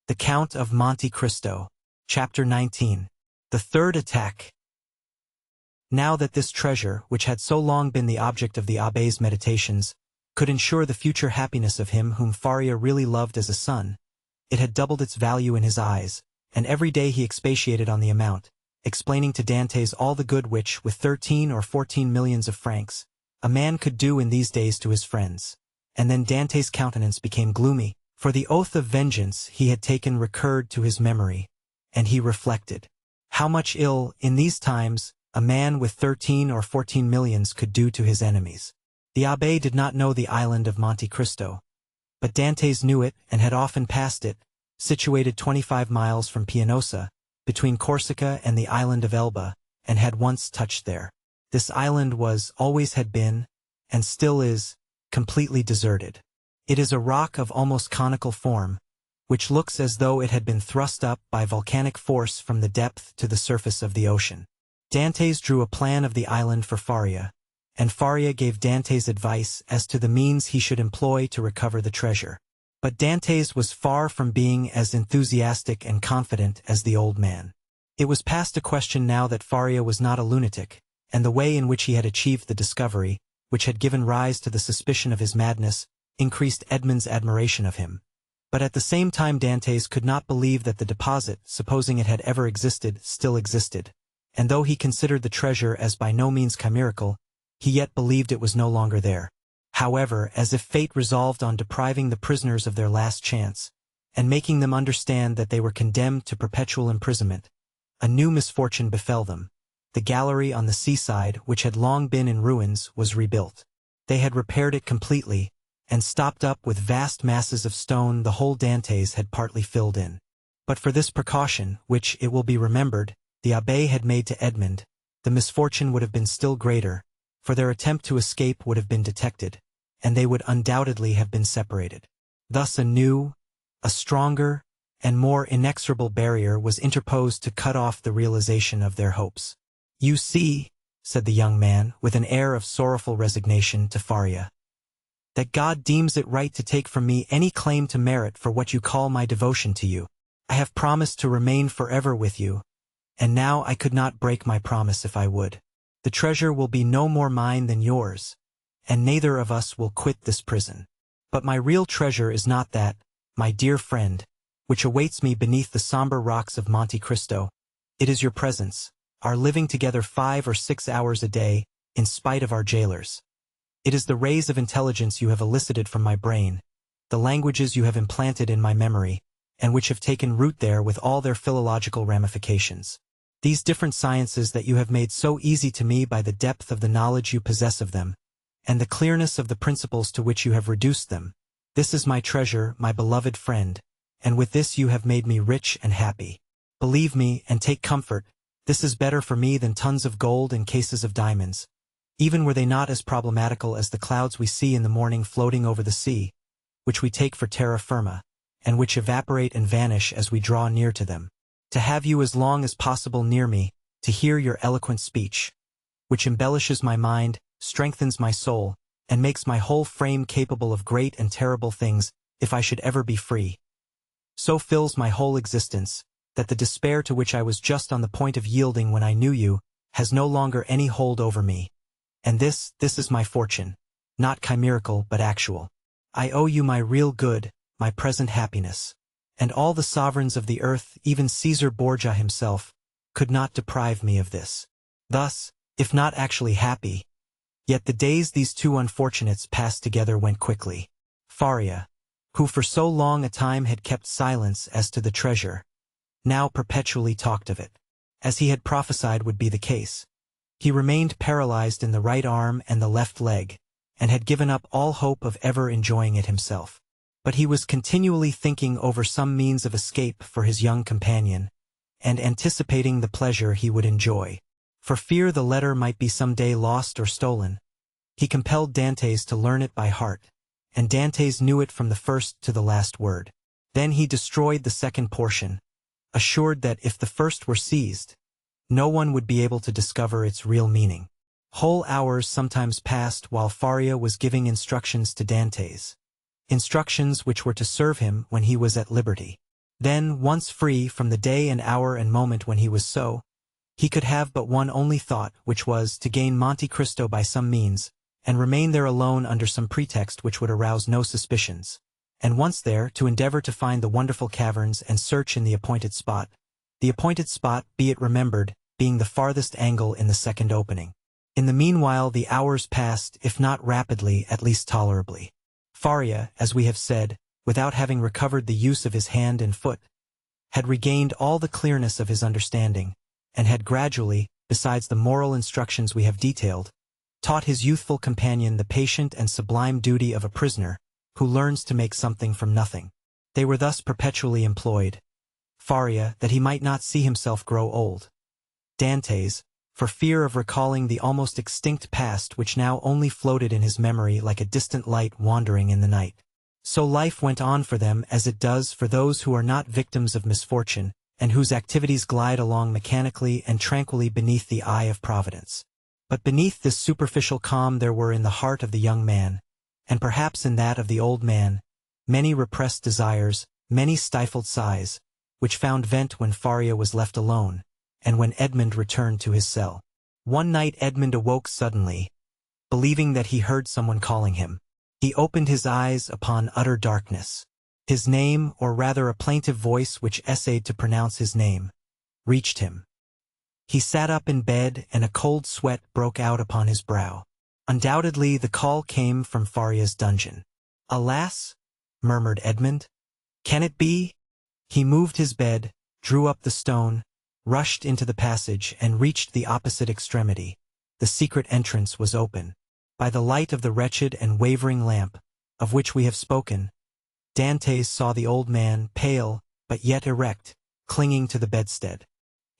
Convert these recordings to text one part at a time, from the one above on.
The Count of Monte Cristo. Chapter 19. The Third Attack. Now that this treasure, which had so long been the object of the abbé's meditations, could ensure the future happiness of him whom Faria really loved as a son, it had doubled its value in his eyes, and every day he expatiated on the amount, explaining to Dantes all the good which, with 13 or 14 millions of francs, a man could do in these days to his friends. And then Dantes' countenance became gloomy, for the oath of vengeance he had taken recurred to his memory, and he reflected how much ill, in these times, a man with 13 or 14 millions could do to his enemies. The abbé did not know the island of Monte Cristo, but Dantes knew it and had often passed it, situated 25 miles from Pianosa, between Corsica and the island of Elba, and had once touched there. This island was, always had been, and still is, completely deserted. It is a rock of almost conical form, which looks as though it had been thrust up by volcanic force from the depth to the surface of the ocean. Dantes drew a plan of the island for Faria, and Faria gave Dantes advice as to the means he should employ to recover the treasure. But Dantes was far from being as enthusiastic and confident as the old man. It was past a question now that Faria was not a lunatic, and the way in which he had achieved the discovery, which had given rise to the suspicion of his madness, increased Edmond's admiration of him. But at the same time Dantes could not believe that the deposit, supposing it had ever existed, still existed, and though he considered the treasure as by no means chimerical, he yet believed it was no longer there. However, as if fate resolved on depriving the prisoners of their last chance, and making them understand that they were condemned to perpetual imprisonment, a new misfortune befell them. The gallery on the seaside, which had long been in ruins, was rebuilt. They had repaired it completely, and stopped up with vast masses of stone the whole Dantes had partly filled in. But for this precaution, which, it will be remembered, the abbé had made to Edmond, the misfortune would have been still greater, for their attempt to escape would have been detected, and they would undoubtedly have been separated. Thus a new, a stronger, and more inexorable barrier was interposed to cut off the realization of their hopes. "You see," said the young man, with an air of sorrowful resignation, to Faria, "that God deems it right to take from me any claim to merit for what you call my devotion to you. I have promised to remain forever with you, and now I could not break my promise if I would. The treasure will be no more mine than yours, and neither of us will quit this prison. But my real treasure is not that, my dear friend, which awaits me beneath the somber rocks of Monte Cristo. It is your presence, our living together 5 or 6 hours a day, in spite of our jailers. It is the rays of intelligence you have elicited from my brain, the languages you have implanted in my memory, and which have taken root there with all their philological ramifications. These different sciences that you have made so easy to me by the depth of the knowledge you possess of them, and the clearness of the principles to which you have reduced them. This is my treasure, my beloved friend, and with this you have made me rich and happy. Believe me, and take comfort, this is better for me than tons of gold and cases of diamonds, even were they not as problematical as the clouds we see in the morning floating over the sea, which we take for terra firma, and which evaporate and vanish as we draw near to them. To have you as long as possible near me, to hear your eloquent speech, which embellishes my mind, strengthens my soul, and makes my whole frame capable of great and terrible things, if I should ever be free, so fills my whole existence, that the despair to which I was just on the point of yielding when I knew you, has no longer any hold over me. And this is my fortune, not chimerical but actual. I owe you my real good, my present happiness. And all the sovereigns of the earth, even Caesar Borgia himself, could not deprive me of this. Thus, if not actually happy, yet the days these two unfortunates passed together went quickly. Faria, who for so long a time had kept silence as to the treasure, now perpetually talked of it, as he had prophesied would be the case. He remained paralyzed in the right arm and the left leg, and had given up all hope of ever enjoying it himself. But he was continually thinking over some means of escape for his young companion, and anticipating the pleasure he would enjoy. For fear the letter might be some day lost or stolen, he compelled Dantes to learn it by heart, and Dantes knew it from the first to the last word. Then he destroyed the second portion, assured that if the first were seized, no one would be able to discover its real meaning. Whole hours sometimes passed while Faria was giving instructions to Dantes, instructions which were to serve him when he was at liberty. Then, once free from the day and hour and moment when he was so, he could have but one only thought, which was to gain Monte Cristo by some means, and remain there alone under some pretext which would arouse no suspicions. And once there, to endeavor to find the wonderful caverns and search in the appointed spot, be it remembered, being the farthest angle in the second opening. In the meanwhile the hours passed, if not rapidly, at least tolerably. Faria, as we have said, without having recovered the use of his hand and foot, had regained all the clearness of his understanding, and had gradually, besides the moral instructions we have detailed, taught his youthful companion the patient and sublime duty of a prisoner who learns to make something from nothing. They were thus perpetually employed. Faria, that he might not see himself grow old. Dantes, for fear of recalling the almost extinct past which now only floated in his memory like a distant light wandering in the night. So life went on for them as it does for those who are not victims of misfortune, and whose activities glide along mechanically and tranquilly beneath the eye of Providence. But beneath this superficial calm there were in the heart of the young man, and perhaps in that of the old man, many repressed desires, many stifled sighs, which found vent when Faria was left alone, and when Edmund returned to his cell. One night Edmund awoke suddenly, believing that he heard someone calling him. He opened his eyes upon utter darkness. His name, or rather a plaintive voice which essayed to pronounce his name, reached him. He sat up in bed, and a cold sweat broke out upon his brow. Undoubtedly the call came from Faria's dungeon. "Alas," murmured Edmund. "Can it be?" He moved his bed, drew up the stone, rushed into the passage, and reached the opposite extremity. The secret entrance was open. By the light of the wretched and wavering lamp, of which we have spoken, Dantes saw the old man, pale, but yet erect, clinging to the bedstead.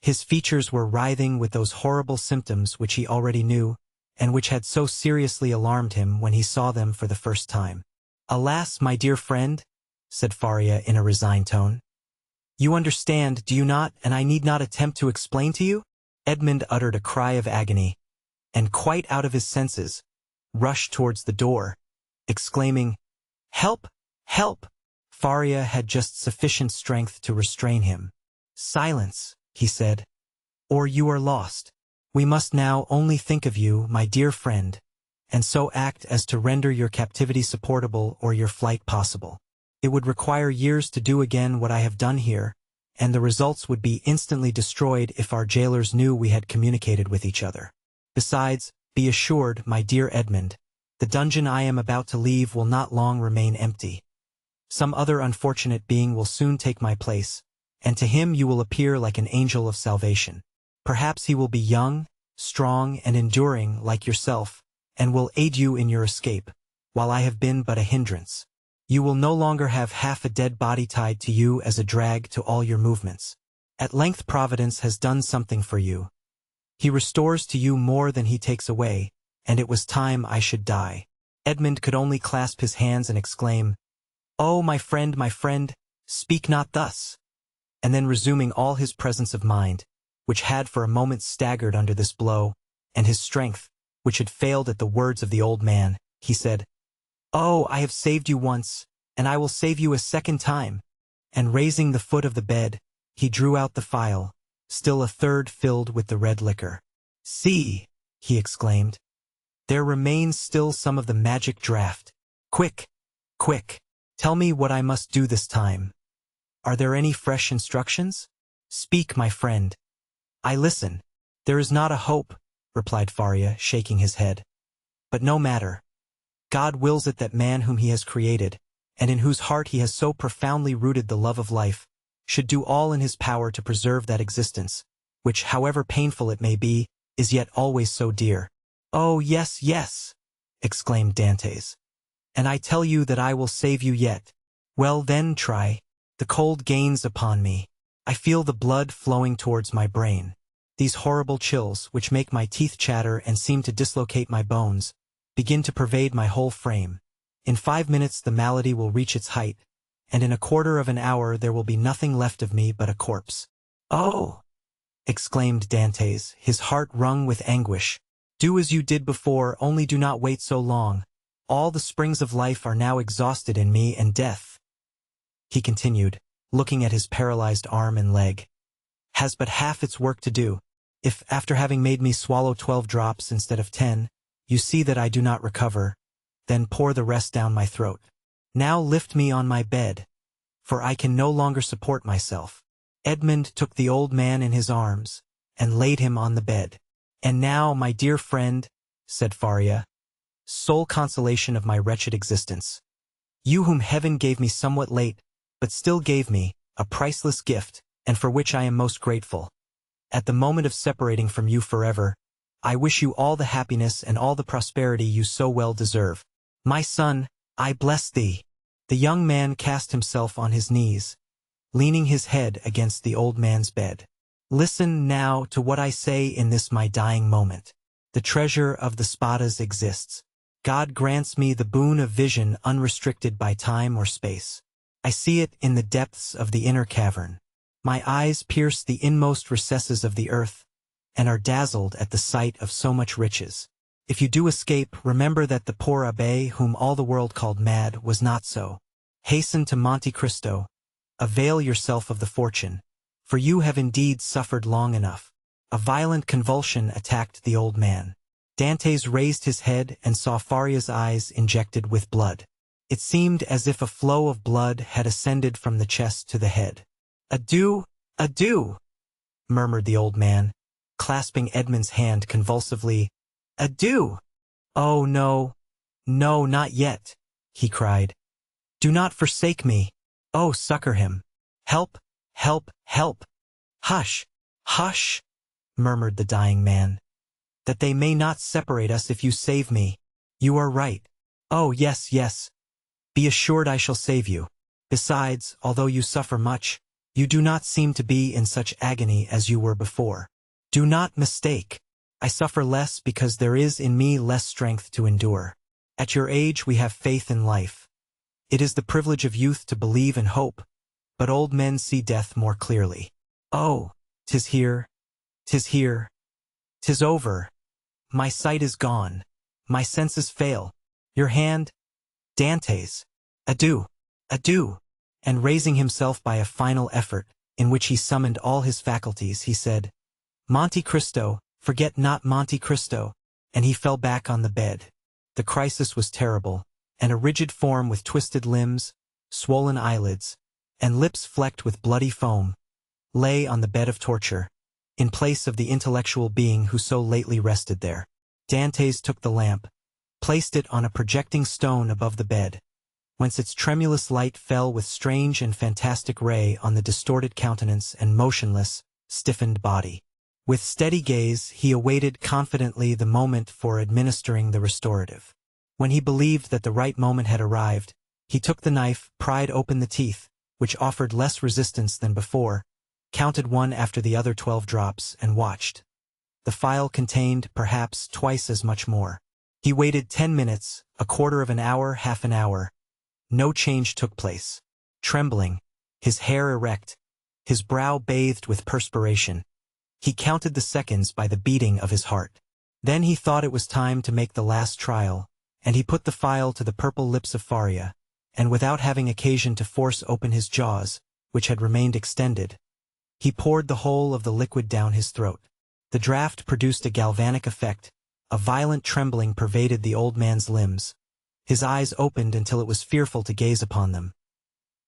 His features were writhing with those horrible symptoms which he already knew, and which had so seriously alarmed him when he saw them for the first time. "Alas, my dear friend," said Faria in a resigned tone. "You understand, do you not, and I need not attempt to explain to you?" Edmund uttered a cry of agony, and quite out of his senses, rushed towards the door, exclaiming, "Help! Help!" Faria had just sufficient strength to restrain him. "Silence," he said, "or you are lost. We must now only think of you, my dear friend, and so act as to render your captivity supportable or your flight possible. It would require years to do again what I have done here, and the results would be instantly destroyed if our jailers knew we had communicated with each other. Besides, be assured, my dear Edmund, the dungeon I am about to leave will not long remain empty. Some other unfortunate being will soon take my place, and to him you will appear like an angel of salvation. Perhaps he will be young, strong, and enduring like yourself, and will aid you in your escape, while I have been but a hindrance. You will no longer have half a dead body tied to you as a drag to all your movements. At length Providence has done something for you. He restores to you more than he takes away, and it was time I should die." Edmund could only clasp his hands and exclaim, "Oh, my friend, speak not thus!" And then resuming all his presence of mind, which had for a moment staggered under this blow, and his strength, which had failed at the words of the old man, he said, "Oh, I have saved you once, and I will save you a second time." And raising the foot of the bed, he drew out the phial, still a third filled with the red liquor. "See," he exclaimed, "there remains still some of the magic draught. Quick, quick, tell me what I must do this time. Are there any fresh instructions? Speak, my friend. I listen." "There is not a hope," replied Faria, shaking his head. "But no matter. God wills it that man whom he has created, and in whose heart he has so profoundly rooted the love of life, should do all in his power to preserve that existence, which, however painful it may be, is yet always so dear." "Oh, yes, yes," exclaimed Dantes. "And I tell you that I will save you yet." "Well, then, try." "The cold gains upon me. I feel the blood flowing towards my brain. These horrible chills, which make my teeth chatter and seem to dislocate my bones, begin to pervade my whole frame. In 5 minutes the malady will reach its height, and in a quarter of an hour there will be nothing left of me but a corpse." "Oh!" exclaimed Dantes, his heart wrung with anguish. "Do as you did before, only do not wait so long. All the springs of life are now exhausted in me, and death," he continued, looking at his paralyzed arm and leg. "Has but half its work to do. If, after having made me swallow 12 drops instead of 10, you see that I do not recover, then pour the rest down my throat. Now lift me on my bed, for I can no longer support myself." Edmund took the old man in his arms and laid him on the bed. "And now, my dear friend," said Faria, "sole consolation of my wretched existence, you whom heaven gave me somewhat late, but still gave me, a priceless gift, and for which I am most grateful. At the moment of separating from you forever, I wish you all the happiness and all the prosperity you so well deserve. My son, I bless thee." The young man cast himself on his knees, leaning his head against the old man's bed. "Listen now to what I say in this my dying moment. The treasure of the Spadas exists. God grants me the boon of vision unrestricted by time or space. I see it in the depths of the inner cavern. My eyes pierce the inmost recesses of the earth, and are dazzled at the sight of so much riches. If you do escape, remember that the poor abbé whom all the world called mad was not so. Hasten to Monte Cristo. Avail yourself of the fortune, for you have indeed suffered long enough." A violent convulsion attacked the old man. Dantes raised his head and saw Faria's eyes injected with blood. It seemed as if a flow of blood had ascended from the chest to the head. "Adieu, adieu," murmured the old man, clasping Edmund's hand convulsively. "Adieu." "Oh, no, no, not yet," he cried. "Do not forsake me. Oh, succor him. Help, help, help." "Hush, hush," murmured the dying man. "That they may not separate us if you save me. You are right. Oh, yes, yes. Be assured I shall save you. Besides, although you suffer much, you do not seem to be in such agony as you were before. Do not mistake. I suffer less because there is in me less strength to endure. At your age we have faith in life. It is the privilege of youth to believe and hope, but old men see death more clearly. Oh, 'tis here, 'tis here, 'tis over. My sight is gone. My senses fail. Your hand, Dantes. Adieu, adieu." And raising himself by a final effort, in which he summoned all his faculties, he said, "Monte Cristo, forget not Monte Cristo," and he fell back on the bed. The crisis was terrible, and a rigid form with twisted limbs, swollen eyelids, and lips flecked with bloody foam, lay on the bed of torture, in place of the intellectual being who so lately rested there. Dantes took the lamp, placed it on a projecting stone above the bed, whence its tremulous light fell with strange and fantastic ray on the distorted countenance and motionless, stiffened body. With steady gaze, he awaited confidently the moment for administering the restorative. When he believed that the right moment had arrived, he took the knife, pried open the teeth, which offered less resistance than before, counted one after the other 12 drops, and watched. The phial contained, perhaps, twice as much more. He waited 10 minutes, a quarter of an hour, half an hour. No change took place. Trembling, his hair erect, his brow bathed with perspiration, he counted the seconds by the beating of his heart. Then he thought it was time to make the last trial, and he put the phial to the purple lips of Faria, and without having occasion to force open his jaws, which had remained extended, he poured the whole of the liquid down his throat. The draught produced a galvanic effect. A violent trembling pervaded the old man's limbs. His eyes opened until it was fearful to gaze upon them.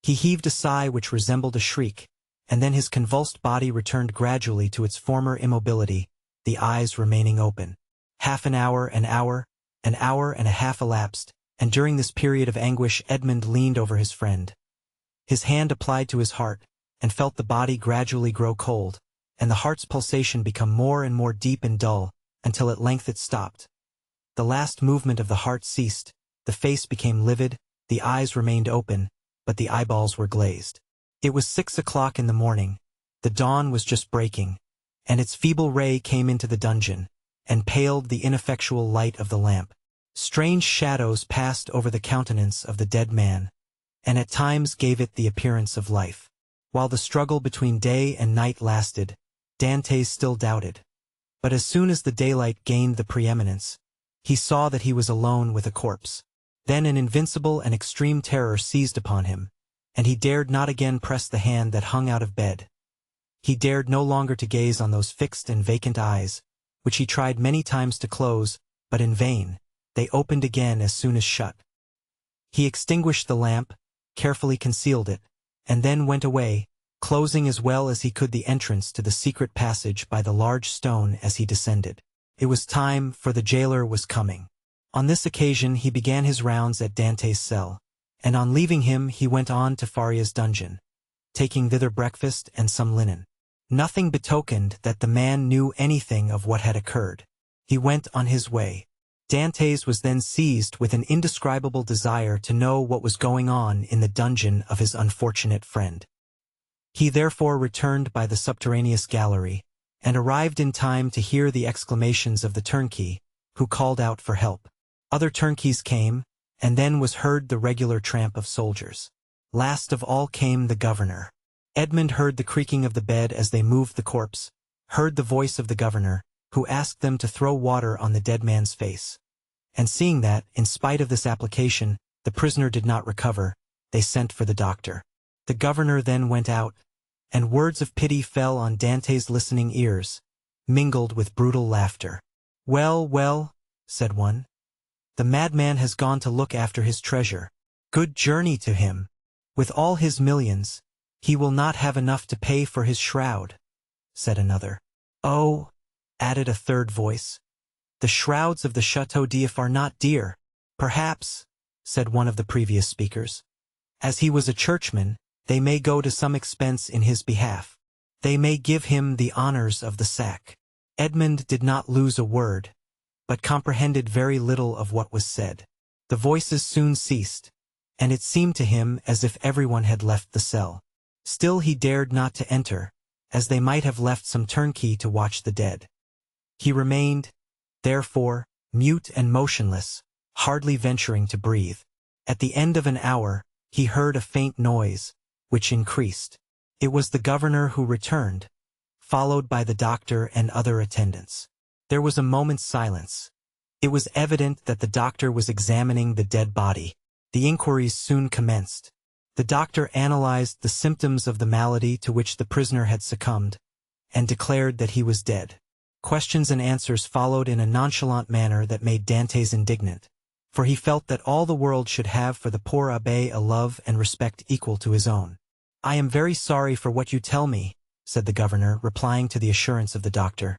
He heaved a sigh which resembled a shriek, and then his convulsed body returned gradually to its former immobility, the eyes remaining open. Half an hour and a half elapsed, and during this period of anguish Edmund leaned over his friend. His hand applied to his heart, and felt the body gradually grow cold, and the heart's pulsation become more and more deep and dull, until at length it stopped. The last movement of the heart ceased, the face became livid, the eyes remained open, but the eyeballs were glazed. It was 6 o'clock in the morning. The dawn was just breaking, and its feeble ray came into the dungeon, and paled the ineffectual light of the lamp. Strange shadows passed over the countenance of the dead man, and at times gave it the appearance of life. While the struggle between day and night lasted, Dantes still doubted. But as soon as the daylight gained the preeminence, he saw that he was alone with a corpse. Then an invincible and extreme terror seized upon him, and he dared not again press the hand that hung out of bed. He dared no longer to gaze on those fixed and vacant eyes, which he tried many times to close, but in vain. They opened again as soon as shut. He extinguished the lamp, carefully concealed it, and then went away, closing as well as he could the entrance to the secret passage by the large stone as he descended. It was time, for the jailer was coming. On this occasion he began his rounds at Dante's cell, and on leaving him he went on to Faria's dungeon, taking thither breakfast and some linen. Nothing betokened that the man knew anything of what had occurred. He went on his way. Dantes was then seized with an indescribable desire to know what was going on in the dungeon of his unfortunate friend. He therefore returned by the subterraneous gallery, and arrived in time to hear the exclamations of the turnkey, who called out for help. Other turnkeys came, and then was heard the regular tramp of soldiers. Last of all came the governor. Edmund heard the creaking of the bed as they moved the corpse, heard the voice of the governor, who asked them to throw water on the dead man's face. And seeing that, in spite of this application, the prisoner did not recover, they sent for the doctor. The governor then went out, and words of pity fell on Dante's listening ears, mingled with brutal laughter. "Well, well," said one, "the madman has gone to look after his treasure. Good journey to him. With all his millions, he will not have enough to pay for his shroud," said another. "Oh," added a third voice, "the shrouds of the Chateau d'If are not dear." "Perhaps," said one of the previous speakers, "as he was a churchman, they may go to some expense in his behalf. They may give him the honors of the sack." Edmund did not lose a word, but comprehended very little of what was said. The voices soon ceased, and it seemed to him as if everyone had left the cell. Still he dared not to enter, as they might have left some turnkey to watch the dead. He remained, therefore, mute and motionless, hardly venturing to breathe. At the end of an hour, he heard a faint noise, which increased. It was the governor who returned, followed by the doctor and other attendants. There was a moment's silence. It was evident that the doctor was examining the dead body. The inquiries soon commenced. The doctor analyzed the symptoms of the malady to which the prisoner had succumbed, and declared that he was dead. Questions and answers followed in a nonchalant manner that made Dantes indignant, for he felt that all the world should have for the poor abbé a love and respect equal to his own. "I am very sorry for what you tell me," said the governor, replying to the assurance of the doctor,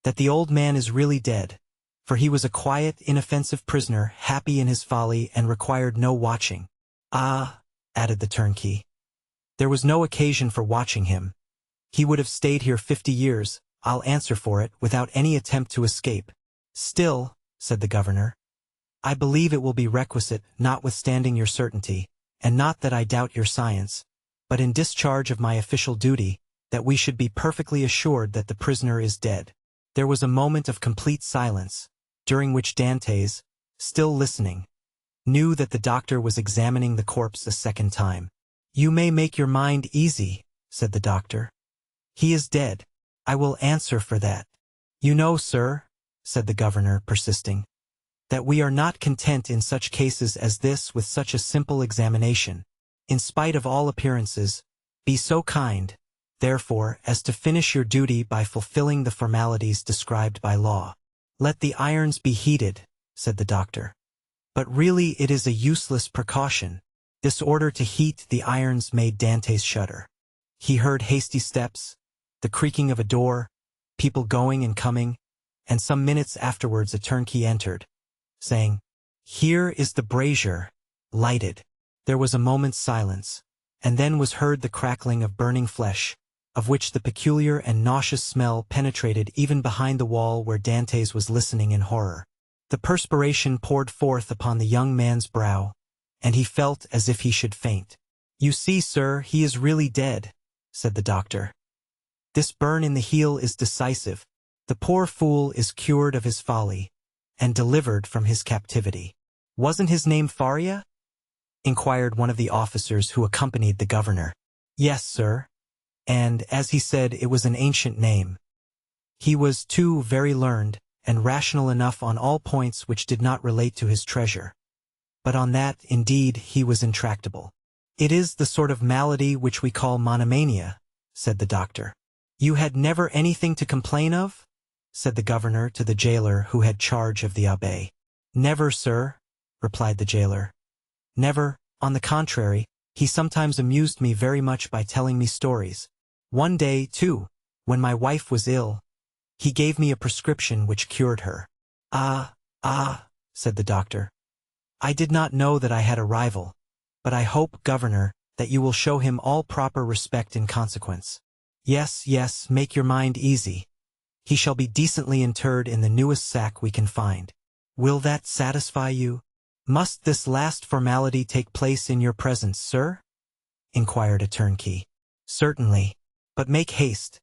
"that the old man is really dead, for he was a quiet, inoffensive prisoner, happy in his folly and required no watching." "Ah," added the turnkey, "there was no occasion for watching him. He would have stayed here 50 years, I'll answer for it, without any attempt to escape." "Still," said the governor, "I believe it will be requisite, notwithstanding your certainty, and not that I doubt your science, but in discharge of my official duty, that we should be perfectly assured that the prisoner is dead." There was a moment of complete silence, during which Dantes, still listening, knew that the doctor was examining the corpse a second time. "You may make your mind easy," said the doctor. "He is dead. I will answer for that." "You know, sir," said the governor, persisting, "that we are not content in such cases as this with such a simple examination. In spite of all appearances, be so kind, therefore, as to finish your duty by fulfilling the formalities described by law." "Let the irons be heated," said the doctor. But really it is a useless precaution. This order to heat the irons made Dantes shudder. He heard hasty steps, the creaking of a door, people going and coming, and some minutes afterwards a turnkey entered, saying, "Here is the brazier, lighted." There was a moment's silence, and then was heard the crackling of burning flesh, of which the peculiar and nauseous smell penetrated even behind the wall where Dantes was listening in horror. The perspiration poured forth upon the young man's brow, and he felt as if he should faint. "You see, sir, he is really dead," said the doctor. "This burn in the heel is decisive. The poor fool is cured of his folly, and delivered from his captivity." "Wasn't his name Faria?" inquired one of the officers who accompanied the governor. "Yes, sir. And, as he said, it was an ancient name. He was, too, very learned, and rational enough on all points which did not relate to his treasure. But on that, indeed, he was intractable. "It is the sort of malady which we call monomania," said the doctor. "You had never anything to complain of?" said the governor to the jailer who had charge of the abbé. "Never, sir," replied the jailer. "Never, on the contrary, he sometimes amused me very much by telling me stories. One day, too, when my wife was ill, he gave me a prescription which cured her." "Ah, said the doctor. "I did not know that I had a rival, but I hope, governor, that you will show him all proper respect in consequence." Yes, make your mind easy. He shall be decently interred in the newest sack we can find. Will that satisfy you?" "Must this last formality take place in your presence, sir?" inquired a turnkey. "Certainly, but make haste.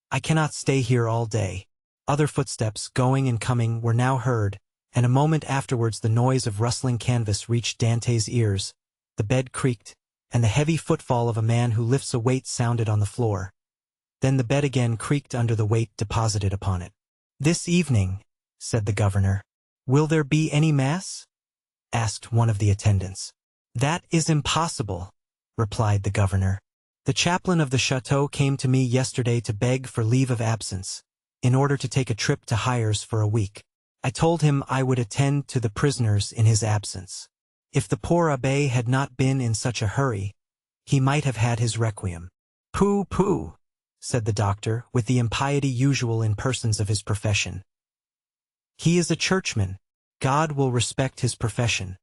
I cannot stay here all day." Other footsteps, going and coming, were now heard, and a moment afterwards the noise of rustling canvas reached Dante's ears. The bed creaked, and the heavy footfall of a man who lifts a weight sounded on the floor. Then the bed again creaked under the weight deposited upon it. "This evening," said the governor. "Will there be any mass?" asked one of the attendants. "That is impossible," replied the governor. "The chaplain of the chateau came to me yesterday to beg for leave of absence, in order to take a trip to Hyères for a week. I told him I would attend to the prisoners in his absence. If the poor abbé had not been in such a hurry, he might have had his requiem." "Pooh," said the doctor, with the impiety usual in persons of his profession. "He is a churchman. God will respect his profession,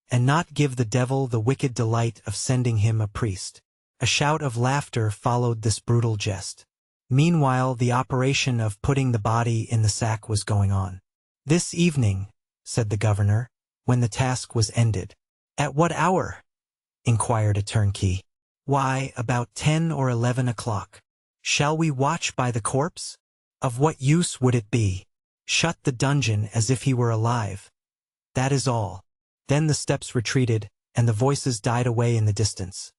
and not give the devil the wicked delight of sending him a priest." A shout of laughter followed this brutal jest. Meanwhile, the operation of putting the body in the sack was going on. "This evening," said the governor, when the task was ended. "At what hour?" inquired a turnkey. "Why, about 10 or 11 o'clock. Shall we watch by the corpse? Of what use would it be? Shut the dungeon as if he were alive. That is all." Then the steps retreated, and the voices died away in the distance.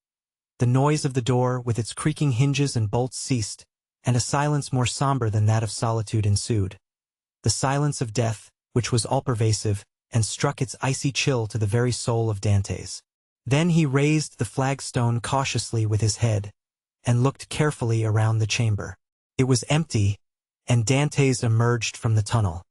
The noise of the door, with its creaking hinges and bolts, ceased, and a silence more somber than that of solitude ensued. The silence of death, which was all-pervasive, and struck its icy chill to the very soul of Dante's. Then he raised the flagstone cautiously with his head, and looked carefully around the chamber. It was empty, and Dantes emerged from the tunnel.